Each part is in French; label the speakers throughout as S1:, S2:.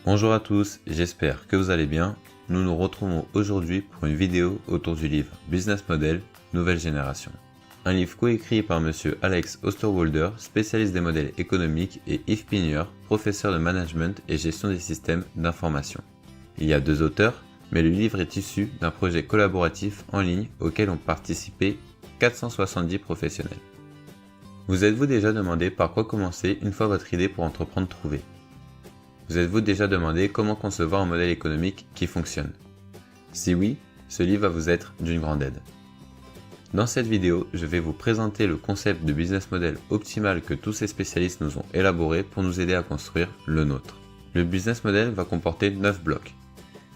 S1: Bonjour à tous, j'espère que vous allez bien. Nous nous retrouvons aujourd'hui pour une vidéo autour du livre Business Model, Nouvelle Génération. Un livre coécrit par monsieur Alex Osterwalder, spécialiste des modèles économiques, et Yves Pigneur, professeur de management et gestion des systèmes d'information. Il y a deux auteurs, mais le livre est issu d'un projet collaboratif en ligne auquel ont participé 470 professionnels. Vous êtes-vous déjà demandé par quoi commencer une fois votre idée pour entreprendre trouvée? Vous êtes-vous déjà demandé comment concevoir un modèle économique qui fonctionne? Si oui, ce livre va vous être d'une grande aide. Dans cette vidéo, je vais vous présenter le concept de business model optimal que tous ces spécialistes nous ont élaboré pour nous aider à construire le nôtre. Le business model va comporter 9 blocs.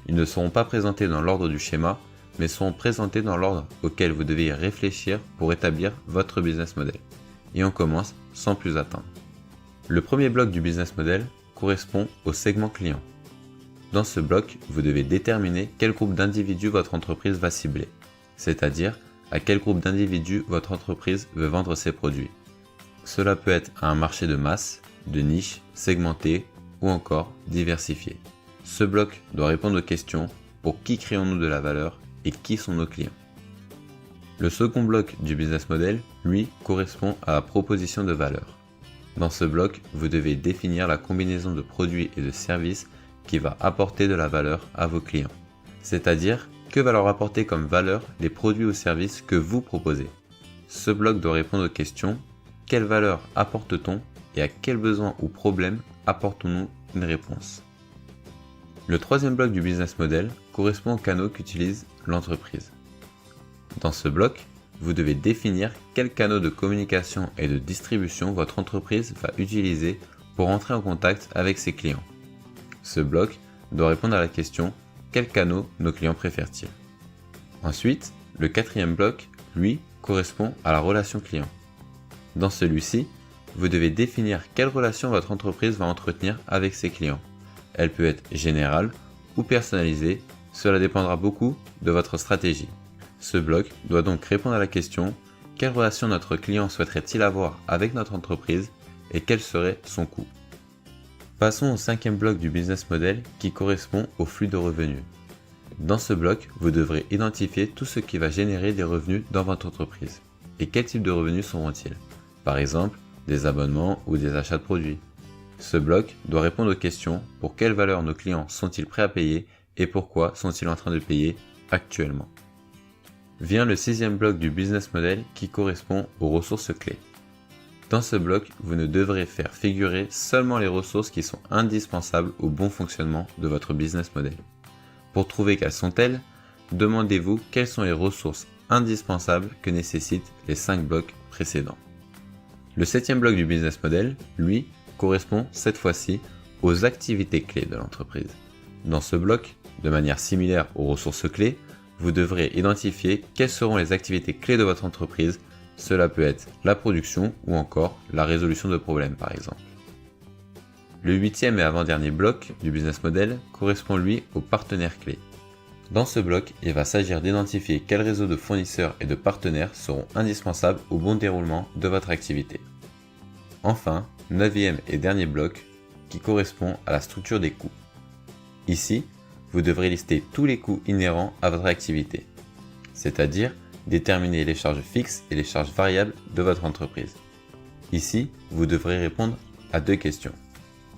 S1: Ils ne seront pas présentés dans l'ordre du schéma, mais seront présentés dans l'ordre auquel vous devez y réfléchir pour établir votre business model. Et on commence sans plus attendre. Le premier bloc du business model correspond au segment client. Dans ce bloc, vous devez déterminer quel groupe d'individus votre entreprise va cibler, c'est-à-dire à quel groupe d'individus votre entreprise veut vendre ses produits. Cela peut être à un marché de masse, de niche, segmenté ou encore diversifié. Ce bloc doit répondre aux questions: pour qui créons-nous de la valeur et qui sont nos clients? Le second bloc du business model, lui, correspond à la proposition de valeur. Dans ce bloc, vous devez définir la combinaison de produits et de services qui va apporter de la valeur à vos clients. C'est-à-dire, que va leur apporter comme valeur les produits ou services que vous proposez. Ce bloc doit répondre aux questions: quelle valeur apporte-t-on et à quel besoin ou problème apportons-nous une réponse? Le troisième bloc du business model correspond aux canaux qu'utilise l'entreprise. Dans ce bloc, vous devez définir quels canaux de communication et de distribution votre entreprise va utiliser pour entrer en contact avec ses clients. Ce bloc doit répondre à la question: quels canaux nos clients préfèrent-ils? Ensuite, le quatrième bloc, lui, correspond à la relation client. Dans celui-ci, vous devez définir quelle relation votre entreprise va entretenir avec ses clients. Elle peut être générale ou personnalisée, cela dépendra beaucoup de votre stratégie. Ce bloc doit donc répondre à la question: quelle relation notre client souhaiterait-il avoir avec notre entreprise et quel serait son coût? Passons au cinquième bloc du business model qui correspond au flux de revenus. Dans ce bloc, vous devrez identifier tout ce qui va générer des revenus dans votre entreprise. Et quel type de revenus seront-ils? Par exemple, des abonnements ou des achats de produits. Ce bloc doit répondre aux questions: pour quelle valeur nos clients sont-ils prêts à payer et pourquoi sont-ils en train de payer actuellement? Vient le sixième bloc du business model qui correspond aux ressources clés. Dans ce bloc, vous ne devrez faire figurer seulement les ressources qui sont indispensables au bon fonctionnement de votre business model. Pour trouver quelles sont-elles, demandez-vous quelles sont les ressources indispensables que nécessitent les 5 blocs précédents. Le septième bloc du business model, lui, correspond cette fois-ci aux activités clés de l'entreprise. Dans ce bloc, de manière similaire aux ressources clés, vous devrez identifier quelles seront les activités clés de votre entreprise. Cela peut être la production ou encore la résolution de problèmes par exemple. Le huitième et avant-dernier bloc du business model correspond lui aux partenaires clés. Dans ce bloc, il va s'agir d'identifier quels réseaux de fournisseurs et de partenaires seront indispensables au bon déroulement de votre activité. Enfin, neuvième et dernier bloc qui correspond à la structure des coûts. Ici, vous devrez lister tous les coûts inhérents à votre activité, c'est-à-dire déterminer les charges fixes et les charges variables de votre entreprise. Ici, vous devrez répondre à deux questions.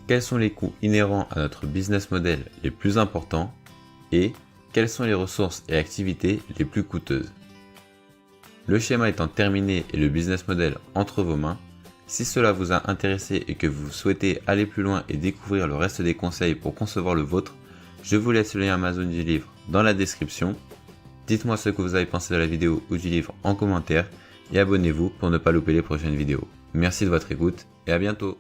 S1: Quels sont les coûts inhérents à notre business model les plus importants et quelles sont les ressources et activités les plus coûteuses? Le schéma étant terminé et le business model entre vos mains, si cela vous a intéressé et que vous souhaitez aller plus loin et découvrir le reste des conseils pour concevoir le vôtre, je vous laisse le lien Amazon du livre dans la description. Dites-moi ce que vous avez pensé de la vidéo ou du livre en commentaire et abonnez-vous pour ne pas louper les prochaines vidéos. Merci de votre écoute et à bientôt.